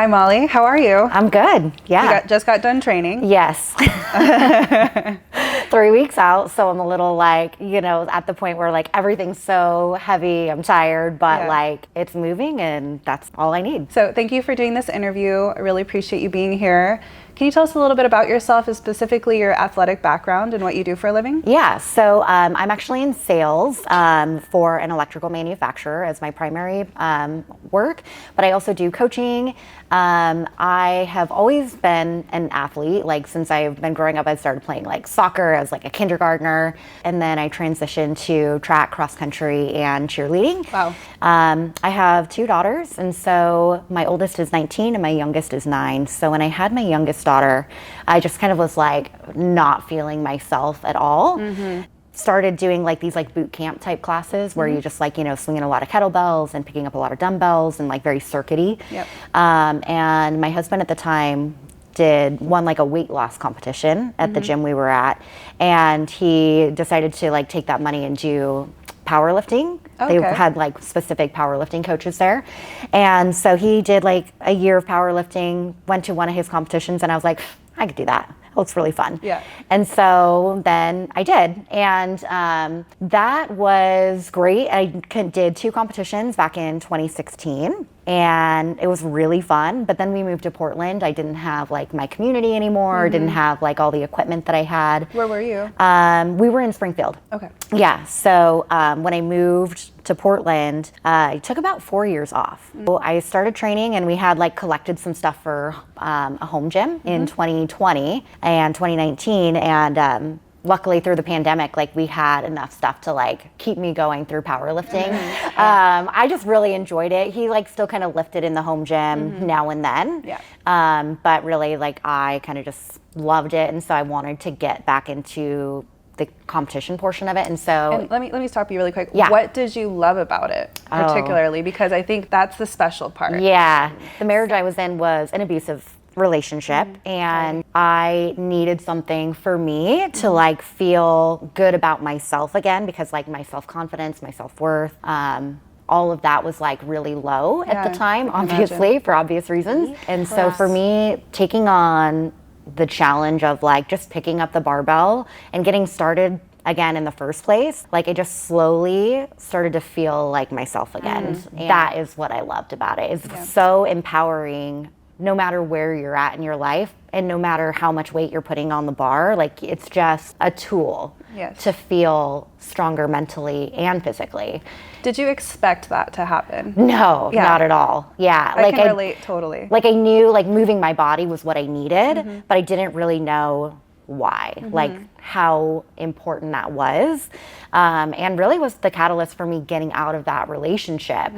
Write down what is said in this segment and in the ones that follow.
Hi, Molly. How are you? I'm good. Yeah. Just got done training. Yes. 3 weeks out. So I'm a little like, at the point where like everything's so heavy, I'm tired, but like it's moving and that's all I need. So thank you for doing this interview. I really appreciate you being here. Can you tell us a little bit about yourself, and specifically your athletic background and what you do for a living? Yeah, so I'm actually in sales for an electrical manufacturer as my primary work, but I also do coaching. I have always been an athlete. Like since I've been growing up, I started playing like soccer as like a kindergartner, and then I transitioned to track, cross country, and cheerleading. Wow. I have 2 daughters, and so my oldest is 19 and my youngest is 9. So when I had my youngest daughter, I just kind of was like not feeling myself at all. Mm-hmm. Started doing like these like boot camp type classes where you just like, swinging a lot of kettlebells and picking up a lot of dumbbells and like very circuity. Yep. And my husband at the time won like a weight loss competition at the gym we were at, and he decided to like take that money and do powerlifting. Okay. They had like specific powerlifting coaches there. And so he did like a year of powerlifting, went to one of his competitions, and I was like, I could do that. Oh, it's really fun. Yeah. And so then I did. And that was great. I did 2 competitions back in 2016. And it was really fun. But then we moved to Portland. I didn't have like my community anymore. Didn't have like all the equipment that I had. Where were you? We were in Springfield. Okay. Yeah. So when I moved to Portland, I took about 4 years off. So I started training, and we had like collected some stuff for a home gym in 2020 and 2019. And luckily through the pandemic, like we had enough stuff to like keep me going through powerlifting. I just really enjoyed it. He like still kind of lifted in the home gym now and then. Yeah. But really like I kind of just loved it. And so I wanted to get back into the competition portion of it. And so let me stop you really quick. Yeah. What did you love about it particularly? Because I think that's the special part. Yeah. The marriage I was in was an abusive relationship, and I needed something for me to like feel good about myself again, because like my self-confidence, my self-worth, all of that was like really low at the time, obviously for obvious reasons. And so for me, taking on the challenge of like just picking up the barbell and getting started again in the first place, like I just slowly started to feel like myself again. That is what I loved about it. It's so empowering no matter where you're at in your life, and no matter how much weight you're putting on the bar. Like it's just a tool to feel stronger mentally and physically. Did you expect that to happen? No, not at all. Yeah. I can relate totally. Like I knew like moving my body was what I needed, but I didn't really know why, like how important that was. And really was the catalyst for me getting out of that relationship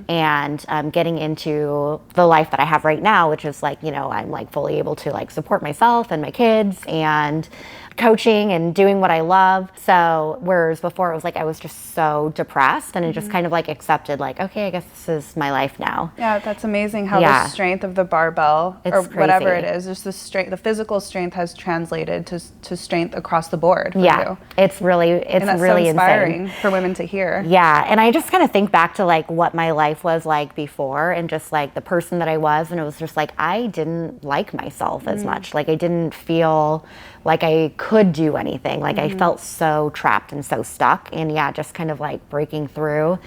and getting into the life that I have right now, which is like, I'm like fully able to like support myself and my kids and coaching and doing what I love. So whereas before it was like I was just so depressed, and it just kind of like accepted like, okay, I guess this is my life now. Yeah, that's amazing how the strength of the barbell or crazy. Whatever it is, just the strength, the physical strength has translated to strength across the board for you. It's really so inspiring insane for women to hear. Yeah, and I just kind of think back to like what my life was like before, and just like the person that I was, and it was just like I didn't like myself as much. Like I didn't feel like I could do anything. Like I felt so trapped and so stuck, and just kind of like breaking through,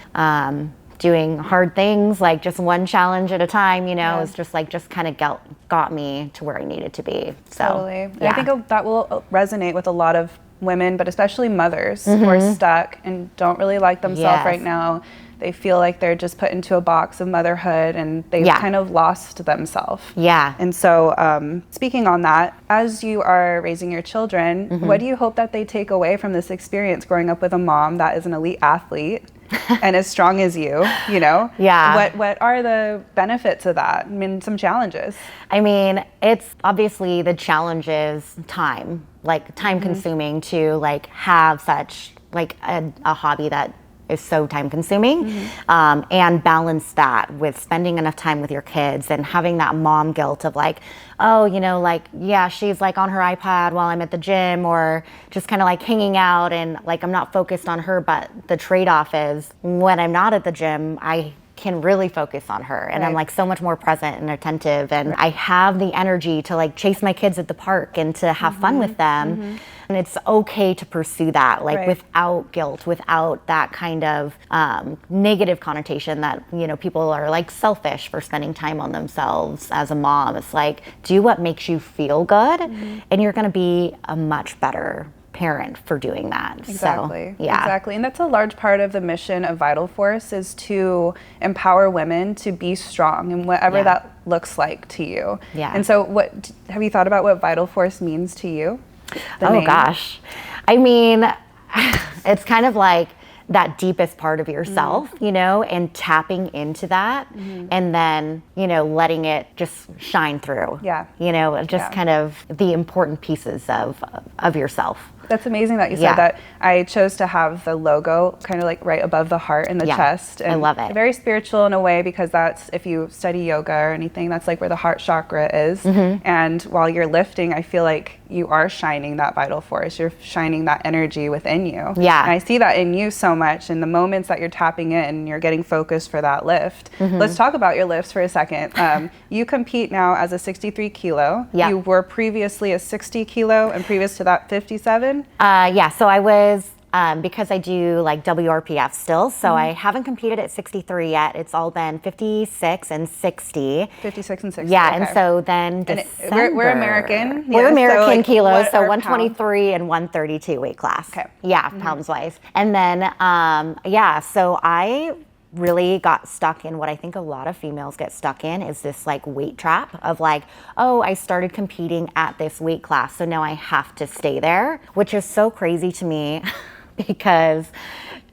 doing hard things, like just one challenge at a time, it's just like kind of got me to where I needed to be. So totally. And I think that will resonate with a lot of women, but especially mothers who are stuck and don't really like themselves right now. They feel like they're just put into a box of motherhood, and they've kind of lost themselves. Yeah. And so speaking on that, as you are raising your children, what do you hope that they take away from this experience growing up with a mom that is an elite athlete and as strong as you, Yeah. What are the benefits of that? I mean, some challenges. I mean, it's obviously the challenge is time, like time consuming to like have such like a hobby that is so time consuming, and balance that with spending enough time with your kids and having that mom guilt of like, oh, she's like on her iPad while I'm at the gym, or just kind of like hanging out, and like I'm not focused on her. But the trade-off is when I'm not at the gym, I can really focus on her. And I'm Right. like so much more present and attentive. And I have the energy to like chase my kids at the park and to have fun with them. And it's okay to pursue that, like Right. without guilt, without that kind of negative connotation that, you know, people are like selfish for spending time on themselves as a mom. It's like, do what makes you feel good, and you're going to be a much better parent for doing that. Exactly. So, yeah. Exactly. And that's a large part of the mission of Vital Force, is to empower women to be strong and whatever that looks like to you. Yeah. And so what have you thought about what Vital Force means to you? The Oh name? gosh. I mean, it's kind of like that deepest part of yourself, you know, and tapping into that and then, you know, letting it just shine through. Yeah. You know, just kind of the important pieces of yourself. That's amazing that you said Yeah. that. I chose to have the logo kind of like right above the heart and the chest. And I love it. Very spiritual in a way, because that's, if you study yoga or anything, that's like where the heart chakra is. And while you're lifting, I feel like you are shining that vital force. You're shining that energy within you. Yeah. And I see that in you so much in the moments that you're tapping in, you're getting focused for that lift. Let's talk about your lifts for a second. You compete now as a 63 kilo. Yeah. You were previously a 60 kilo, and previous to that 57. Yeah, so I was, because I do like WRPF still, so I haven't competed at 63 yet. It's all been 56 and 60. 56 and 60. Yeah, okay. and so then And December. we're American. We're Yeah, so, American like, kilos, what so are 123 and 132 weight class. Okay. Yeah, pounds wise. And then, yeah, so I really got stuck in what I think a lot of females get stuck in, is this like weight trap of like, oh, I started competing at this weight class, so now I have to stay there, which is so crazy to me because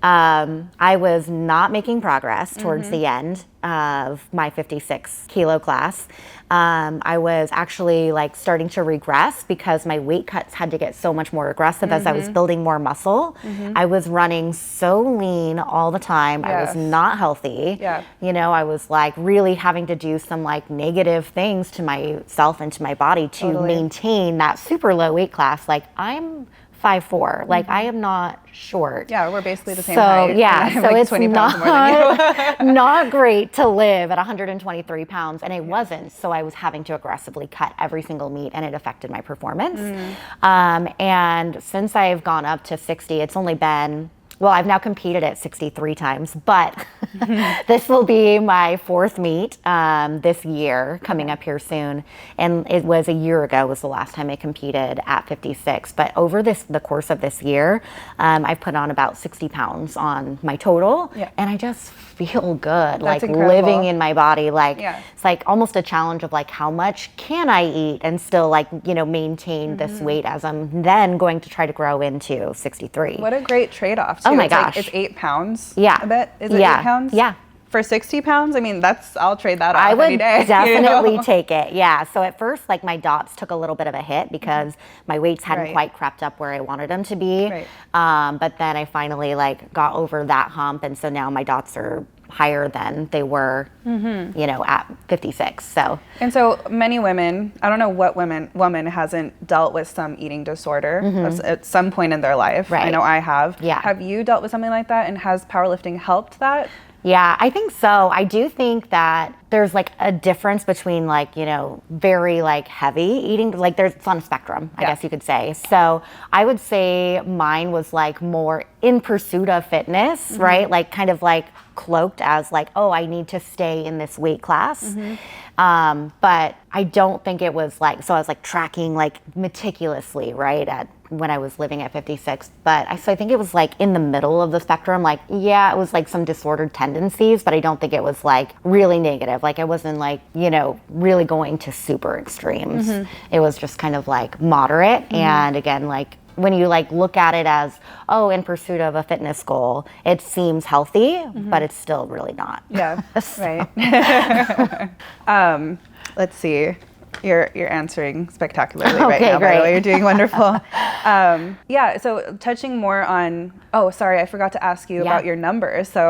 I was not making progress towards the end of my 56 kilo class. I was actually like starting to regress because my weight cuts had to get so much more aggressive as I was building more muscle. I was running so lean all the time. I was not healthy. Yeah. You know, I was like really having to do some like negative things to myself and to my body to maintain that super low weight class. Like I'm 5'4", like I am not short. Yeah, we're basically the same So height. yeah, I'm so like it's 20 pounds more than you. not great to live at 123 pounds, and it wasn't. So I was having to aggressively cut every single meet, and it affected my performance. And since I've gone up to 60, it's only been, well, I've now competed at 63 times, but this will be my fourth meet this year, coming up here soon. And it was a year ago was the last time I competed at 56. But over the course of this year, I've put on about 60 pounds on my total, and I just feel good. Like incredible. Living in my body, like Yeah. it's like almost a challenge of like, how much can I eat and still like, you know, maintain this weight as I'm then going to try to grow into 63. What a great trade-off, too. Oh my It's like, gosh. it's 8 pounds. Yeah. I bet. Is it Yeah. 8 pounds? Yeah. For 60 pounds? I mean, I'll trade that off I any would day. definitely you know? take it. Yeah. So at first, like my dots took a little bit of a hit because my weights hadn't Right. quite crept up where I wanted them to be. Right. But then I finally like got over that hump, and so now my dots are higher than they were, you know, at 56. So. And so many women, I don't know what woman hasn't dealt with some eating disorder at some point in their life. Right. I know I have. Yeah. Have you dealt with something like that, and has powerlifting helped that? Yeah, I think so. I do think that there's like a difference between like, you know, very like heavy eating, like it's on a spectrum, I guess you could say. So I would say mine was like more in pursuit of fitness, right? Like kind of like cloaked as like, oh, I need to stay in this weight class. But I don't think it was like, so I was like tracking like meticulously, right, at when I was living at 56. But I think it was like in the middle of the spectrum. Like, yeah, it was like some disordered tendencies, but I don't think it was like really negative. Like I wasn't like, you know, really going to super extremes. It was just kind of like moderate. And again, like when you like look at it as, oh, in pursuit of a fitness goal, it seems healthy, but it's still really not. Yeah, right. Let's see. You're answering spectacularly right now, by the way. You're doing wonderful. Yeah, so touching more on, oh, sorry, I forgot to ask you about your numbers. So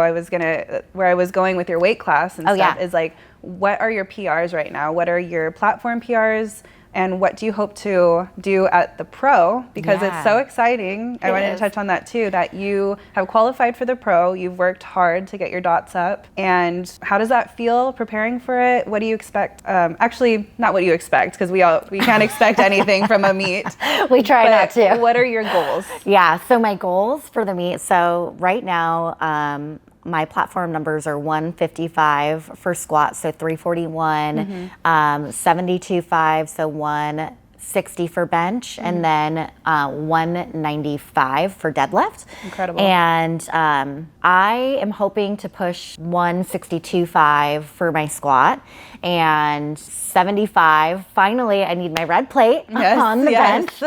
where I was going with your weight class and stuff is like, what are your PRs right now? What are your platform PRs? And what do you hope to do at the pro? Because it's so exciting. I wanted to touch on that too, that you have qualified for the pro. You've worked hard to get your dots up. And how does that feel preparing for it? What do you expect? Actually, not what you expect, because we can't expect anything from a meet. We try not to. What are your goals? Yeah, so my goals for the meet. So right now, my platform numbers are 155 for squat, so 341, 72.5, so 160 for bench, and then 195 for deadlift. Incredible. And I am hoping to push 162.5 for my squat, and 75. Finally, I need my red plate on the bench.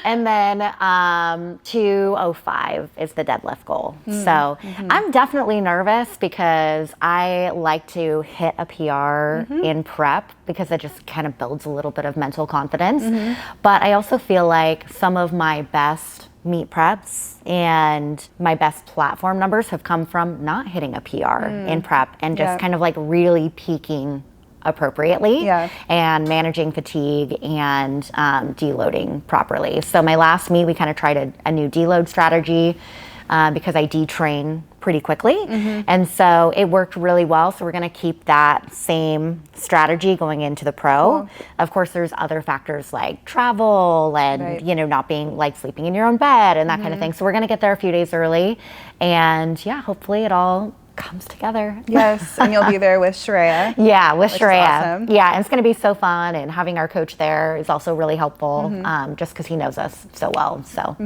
And then 205 is the deadlift goal. So I'm definitely nervous because I like to hit a PR in prep because it just kind of builds a little bit of mental confidence. But I also feel like some of my best meet preps and my best platform numbers have come from not hitting a PR in prep and just kind of like really peaking appropriately and managing fatigue and deloading properly. So my last meet, we kind of tried a new deload strategy because I detrain pretty quickly. And so it worked really well. So we're going to keep that same strategy going into the pro. Cool. Of course, there's other factors like travel and, you know, not being like sleeping in your own bed and that kind of thing. So we're going to get there a few days early. And yeah, hopefully it all comes together. Yes, and you'll be there with Shreya. Yeah, with Shreya. Awesome. Yeah, and it's going to be so fun, and having our coach there is also really helpful, just because he knows us so well. So,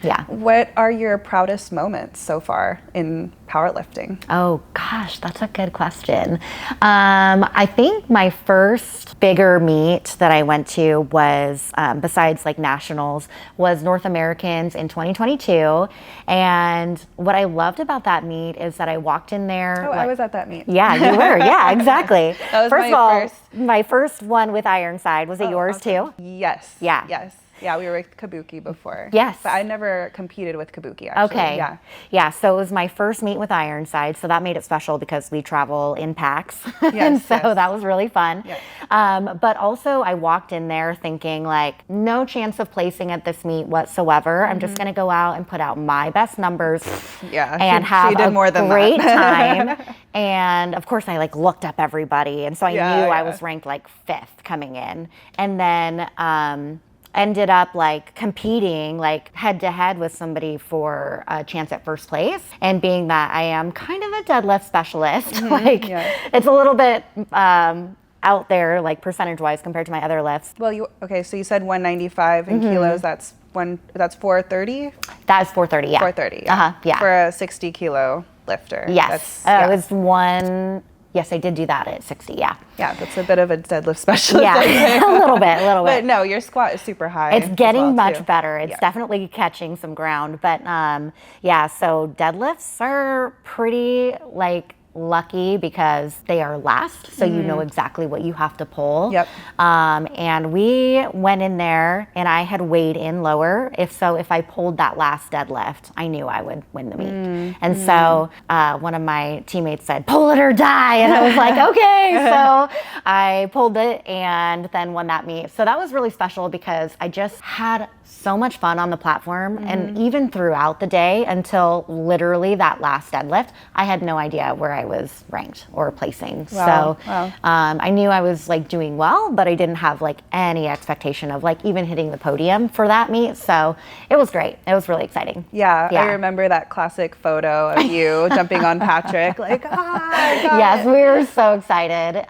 yeah. What are your proudest moments so far in powerlifting? Oh gosh, that's a good question. I think my first bigger meet that I went to was, besides like nationals, was North Americans in 2022. And what I loved about that meet is that I walked in there. Oh, I was at that meet. Yeah, you were. Yeah, exactly. That was first of all, first. my first one with Ironside. Was it yours too? Yes. Yeah. Yes. Yeah, we were with Kabuki before. Yes. But I never competed with Kabuki, actually. Okay. Yeah. Yeah, so it was my first meet with Ironside, so that made it special because we travel in packs. And so that was really fun. Yes. But also I walked in there thinking like, no chance of placing at this meet whatsoever. I'm just gonna go out and put out my best numbers and have she did a more than great that. time. And of course I like looked up everybody, and so I knew I was ranked like 5th coming in. And then ended up like competing like head to head with somebody for a chance at first place. And being that I am kind of a deadlift specialist, it's a little bit out there like percentage wise compared to my other lifts. Well, so you said 195 in kilos. That's 430? That is 430, yeah. 430, yeah. For a 60 kilo lifter. Yes, it was one. Yes, I did do that at 60, yeah. Yeah, that's a bit of a deadlift specialist. Yeah, a little bit. But no, your squat is super high. It's getting much better. It's definitely catching some ground. But yeah, so deadlifts are pretty like lucky because they are last, so you know exactly what you have to pull. Yep. And we went in there and I had weighed in lower. If I pulled that last deadlift, I knew I would win the meet. And so one of my teammates said, pull it or die. And I was like, okay. So I pulled it and then won that meet. So that was really special because I just had so much fun on the platform. And even throughout the day until literally that last deadlift, I had no idea where I was ranked or placing. Wow. So I knew I was like doing well, but I didn't have like any expectation of like even hitting the podium for that meet. So it was great. It was really exciting. Yeah. I remember that classic photo of you jumping on Patrick, like, yes, we were so excited.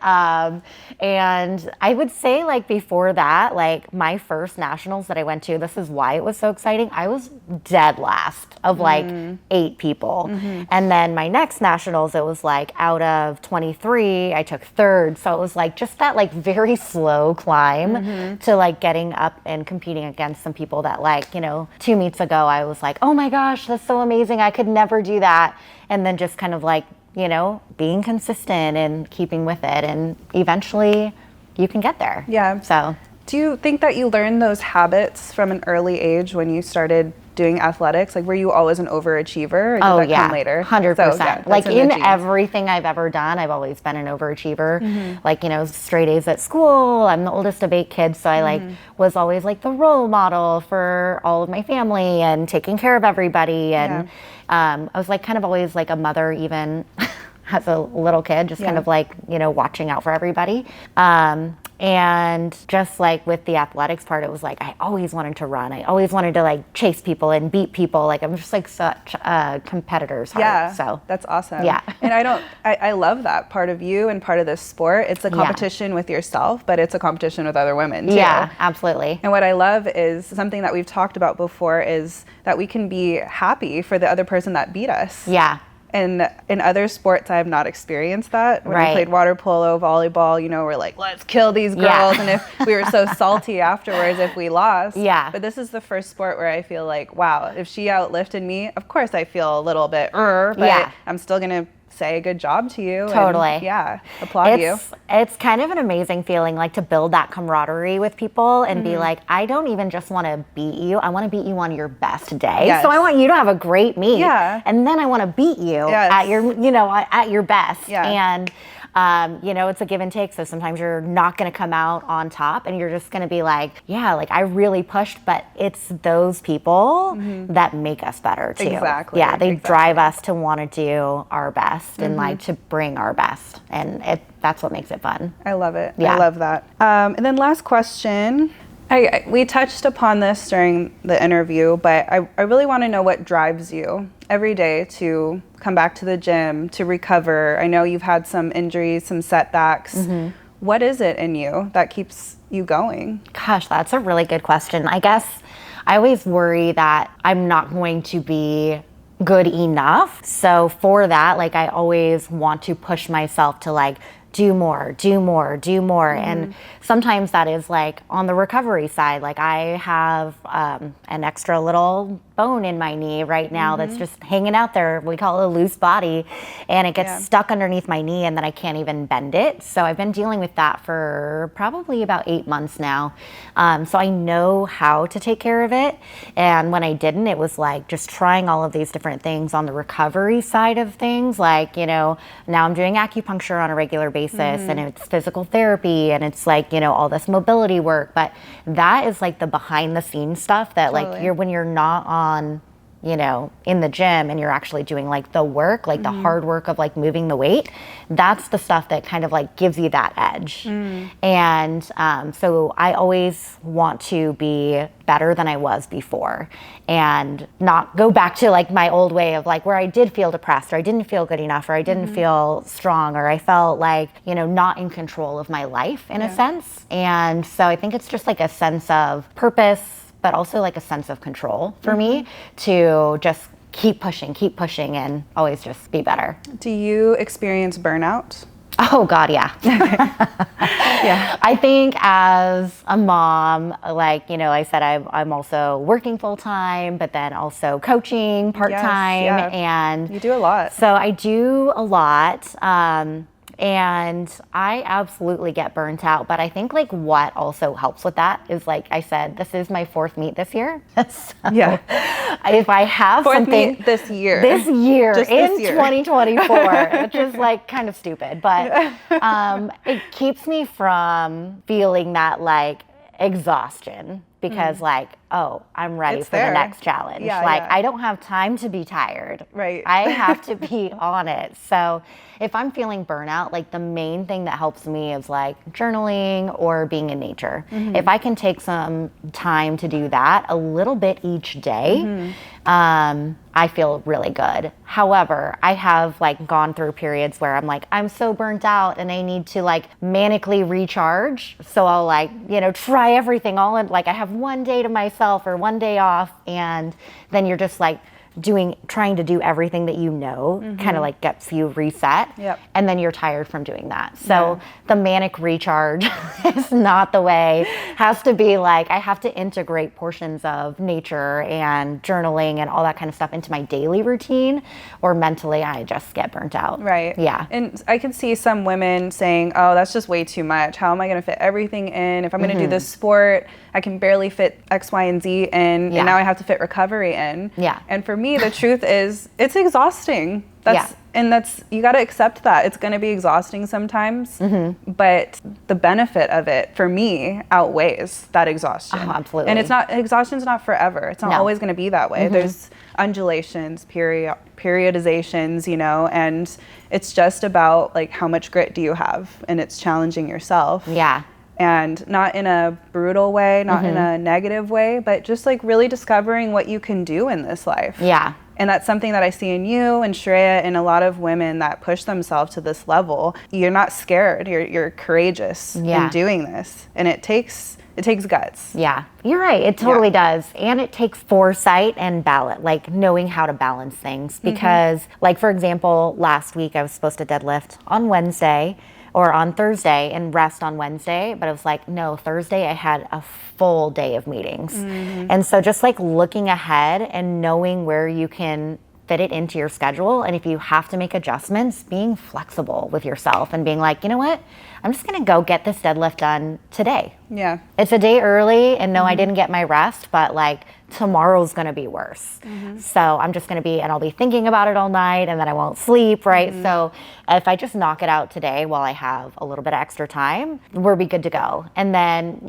And I would say like before that, like my first nationals that I went to, this is why it was so exciting. I was dead last of like 8 people. And then my next nationals, it was like out of 23, I took 3rd. So it was like just that like very slow climb to like getting up and competing against some people that like, you know, 2 meets ago, I was like, oh my gosh, that's so amazing. I could never do that. And then just kind of like, you know, being consistent and keeping with it. And eventually you can get there. Yeah. So. Do you think that you learned those habits from an early age when you started doing athletics? Like, were you always an overachiever, or did that come later? 100%. So, yeah, like in everything I've ever done, I've always been an overachiever. Like, you know, straight A's at school. I'm the oldest of 8 kids, so I like was always like the role model for all of my family and taking care of everybody. And I was like kind of always like a mother, even as a little kid, just kind of like, you know, watching out for everybody. And just like with the athletics part, it was like I always wanted to run. I always wanted to like chase people and beat people. Like I'm just like such a competitor's heart. Yeah, so that's awesome. Yeah. And I love that part of you and part of this sport. It's a competition with yourself, but it's a competition with other women too. Yeah, absolutely. And what I love is something that we've talked about before is that we can be happy for the other person that beat us. Yeah. And in other sports, I have not experienced that. When we played water polo, volleyball, you know, we're like, let's kill these girls. And if we were so salty afterwards if we lost. Yeah. But this is the first sport where I feel like, wow, if she outlifted me, of course I feel a little bit, but I'm still going to say good job to you. Totally. And, applaud you. It's kind of an amazing feeling, like to build that camaraderie with people and be like, I don't even just want to beat you. I want to beat you on your best day. Yes. So I want you to have a great meet. Yeah. And then I want to beat you at your, you know, at your best. Yeah. And you know, it's a give and take. So sometimes you're not going to come out on top and you're just going to be like, yeah, like I really pushed, but it's those people that make us better too. Exactly. Yeah. They drive us to want to do our best and like to bring our best. And that's what makes it fun. I love it. Yeah. I love that. And then last question. We touched upon this during the interview, but I really want to know what drives you every day to come back to the gym, to recover. I know you've had some injuries, some setbacks. What is it in you that keeps you going? Gosh, that's a really good question. I guess I always worry that I'm not going to be good enough. So for that, like I always want to push myself to like do more. And sometimes that is like on the recovery side. Like I have an extra little bone in my knee right now that's just hanging out there. We call it a loose body, and it gets stuck underneath my knee and then I can't even bend it. So I've been dealing with that for probably about 8 months now. So I know how to take care of it. And when I didn't, it was like just trying all of these different things on the recovery side of things. Like, you know, now I'm doing acupuncture on a regular basis and it's physical therapy and it's like, you know, all this mobility work. But that is like the behind the scenes stuff that like when you're not on, you know, in the gym and you're actually doing like the work, like the hard work of like moving the weight, that's the stuff that kind of like gives you that edge. And so I always want to be better than I was before and not go back to like my old way of like where I did feel depressed or I didn't feel good enough or I didn't feel strong or I felt like, you know, not in control of my life in a sense. And so I think it's just like a sense of purpose, but also like a sense of control for me to just keep pushing and always just be better. Do you experience burnout? Oh God, yeah. Yeah. I think as a mom, like, you know, I said, I'm also working full time, but then also coaching part time. And you do a lot. So I do a lot. And I absolutely get burnt out. But I think like what also helps with that is, like I said, this is my 4th meet this year. So if I have 4th something meet this year in 2024, which is like kind of stupid, but it keeps me from feeling that like exhaustion because like, oh, I'm ready for the next challenge. I don't have time to be tired. Right. I have to be on it. So if I'm feeling burnout, like the main thing that helps me is like journaling or being in nature. If I can take some time to do that a little bit each day, I feel really good. However, I have like gone through periods where I'm like, I'm so burnt out and I need to like manically recharge. So I'll like, you know, try everything all in, like I have one day to myself or one day off, and then you're just like trying to do everything that kind of like gets you reset. Yep. And then you're tired from doing that. So the manic recharge is not the way. Has to be like, I have to integrate portions of nature and journaling and all that kind of stuff into my daily routine, or mentally I just get burnt out. Right. Yeah. And I can see some women saying, oh, that's just way too much. How am I going to fit everything in? If I'm going to do this sport, I can barely fit X, Y, and Z in, and now I have to fit recovery in. Yeah. And for me, the truth is, it's exhausting. And you got to accept that. It's going to be exhausting sometimes, but the benefit of it for me outweighs that exhaustion. Oh, absolutely. And exhaustion's not forever. It's not always going to be that way. There's undulations, periodizations, and it's just about like how much grit do you have, and it's challenging yourself. Yeah. And not in a brutal way, not in a negative way, but just like really discovering what you can do in this life. Yeah. And that's something that I see in you and Shreya and a lot of women that push themselves to this level. You're not scared. You're courageous in doing this. And it takes guts. Yeah, you're right. It totally does. And it takes foresight and balance, like knowing how to balance things. Because like, for example, last week I was supposed to deadlift on Wednesday or on Thursday and rest on Wednesday. But it was like, no, Thursday I had a full day of meetings. And so just like looking ahead and knowing where you can fit it into your schedule. And if you have to make adjustments, being flexible with yourself and being like, you know what, I'm just going to go get this deadlift done today. Yeah. It's a day early, and no, I didn't get my rest, but like tomorrow's going to be worse. So I'm just going to and I'll be thinking about it all night, and then I won't sleep, right? So if I just knock it out today while I have a little bit of extra time, we'll be good to go. And then,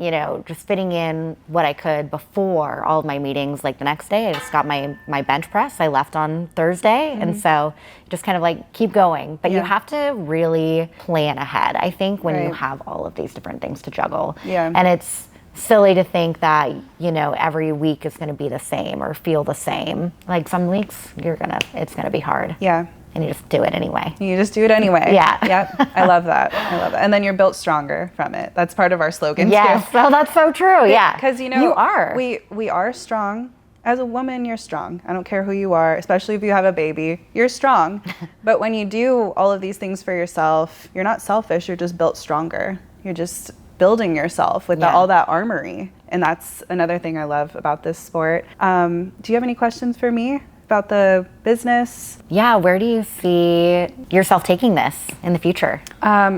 just fitting in what I could before all of my meetings, like the next day, I just got my bench press. I left on Thursday. And so just kind of like keep going. But you have to really plan ahead, I think, when you have all of these different things to juggle. Yeah. And it's silly to think that, every week is going to be the same or feel the same. Like some weeks it's going to be hard. Yeah. And you just do it anyway. You just do it anyway. Yeah. Yep. I love that. And then you're built stronger from it. That's part of our slogan too. Yes. Oh, that's so true. Yeah. Because, you are. We are strong. As a woman, you're strong. I don't care who you are, especially if you have a baby. You're strong. But when you do all of these things for yourself, you're not selfish. You're just built stronger. You're just building yourself with all that armory. And that's another thing I love about this sport. Do you have any questions for me about the business? Yeah, where do you see yourself taking this in the future?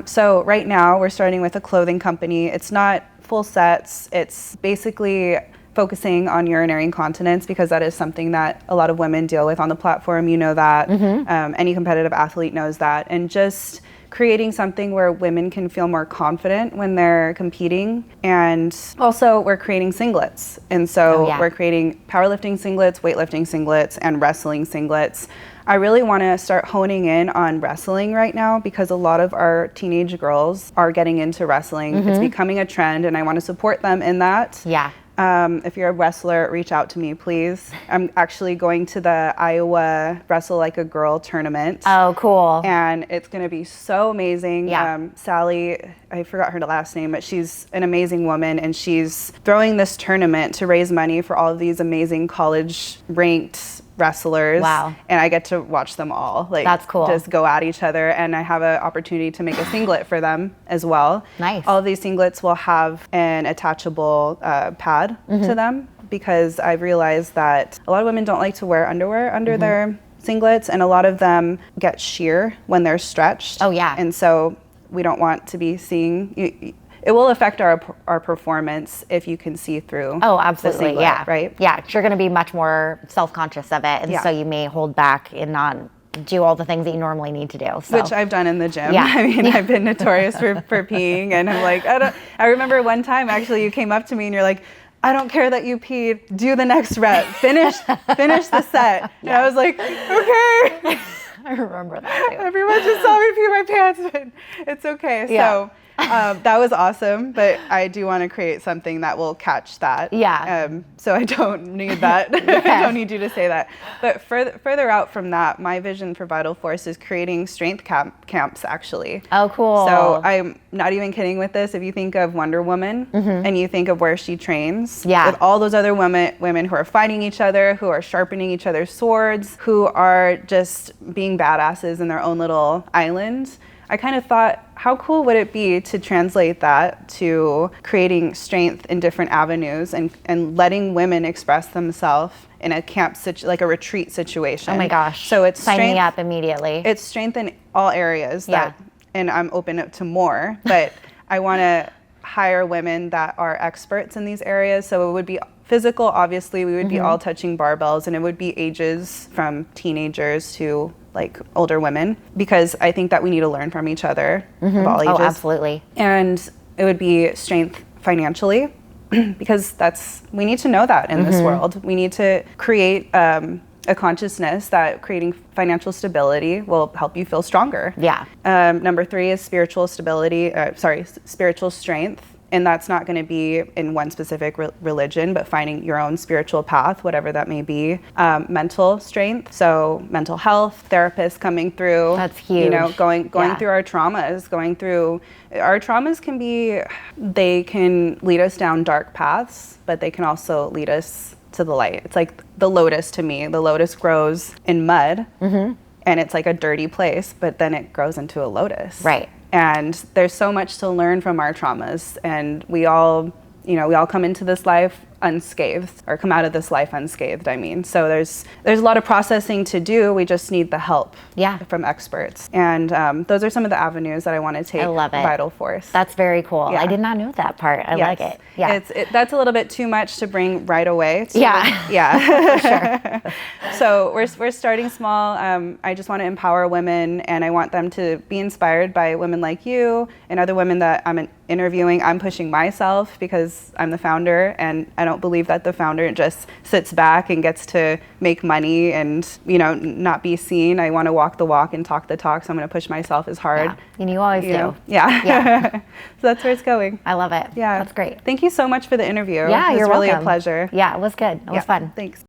So right now we're starting with a clothing company. It's not full sets. It's basically focusing on urinary incontinence, because that is something that a lot of women deal with on the platform. You know that. Any competitive athlete knows that. And just creating something where women can feel more confident when they're competing. And also we're creating singlets. And so we're creating powerlifting singlets, weightlifting singlets, and wrestling singlets. I really want to start honing in on wrestling right now, because a lot of our teenage girls are getting into wrestling. It's becoming a trend, and I want to support them in that. Yeah. If you're a wrestler, reach out to me, please. I'm actually going to the Iowa Wrestle Like a Girl tournament. Oh, cool. And it's going to be so amazing. Yeah. Sally, I forgot her last name, but she's an amazing woman, and she's throwing this tournament to raise money for all of these amazing college-ranked wrestlers. Wow. And I get to watch them all. That's cool. Just go at each other, and I have an opportunity to make a singlet for them as well. Nice. All of these singlets will have an attachable pad to them, because I've realized that a lot of women don't like to wear underwear under their singlets, and a lot of them get sheer when they're stretched. Oh, yeah. And so we don't want to be seeing... It will affect our performance if you can see through. Oh, absolutely. The singlet, yeah. Right? Yeah. You're going to be much more self-conscious of it. And so you may hold back and not do all the things that you normally need to do. So. Which I've done in the gym. Yeah. I mean, I've been notorious for peeing, and I'm like, I remember one time actually you came up to me and you're like, I don't care that you peed, do the next rep, finish the set. And I was like, okay. I remember that too. Everyone just saw me pee my pants, but it's okay. Yeah. So That was awesome, but I do want to create something that will catch that. Yeah. So I don't need that. I don't need you to say that. But further out from that, my vision for Vital Force is creating strength camps, actually. Oh, cool. So I'm not even kidding with this. If you think of Wonder Woman and you think of where she trains, with all those other women who are fighting each other, who are sharpening each other's swords, who are just being badasses in their own little island, I kind of thought, how cool would it be to translate that to creating strength in different avenues and letting women express themselves in a camp, like a retreat situation. Oh my gosh. So it's Sign me up immediately. It's strength in all areas. And I'm open up to more, but I want to hire women that are experts in these areas. So it would be physical, obviously, we would be all touching barbells, and it would be ages from teenagers to like older women, because I think that we need to learn from each other of all ages. Oh, absolutely. And it would be strength financially, because we need to know that in this world. We need to create a consciousness that creating financial stability will help you feel stronger. Yeah. Number 3 is spiritual strength. And that's not going to be in one specific religion, but finding your own spiritual path, whatever that may be. Mental strength, so mental health, therapists coming through. That's huge. You know, going through our traumas, they can lead us down dark paths, but they can also lead us to the light. It's like the lotus to me. The lotus grows in mud, and it's like a dirty place, but then it grows into a lotus. Right. And there's so much to learn from our traumas, and we all come into this life unscathed, or come out of this life unscathed, I mean. So there's a lot of processing to do. We just need the help from experts. And those are some of the avenues that I want to take. I love it. Vital Force. That's very cool. Yeah. I did not know that part. I like it. Yeah. That's a little bit too much to bring right away. Yeah. For sure. So we're starting small. I just want to empower women, and I want them to be inspired by women like you and other women that I'm interviewing. I'm pushing myself because I'm the founder, and I don't believe that the founder just sits back and gets to make money and, not be seen. I want to walk the walk and talk the talk, so I'm going to push myself as hard. Yeah. And you always do. Yeah. So that's where it's going. I love it. Yeah. That's great. Thank you so much for the interview. Yeah, it was you're really welcome. a pleasure. Yeah, it was good. It was fun. Thanks.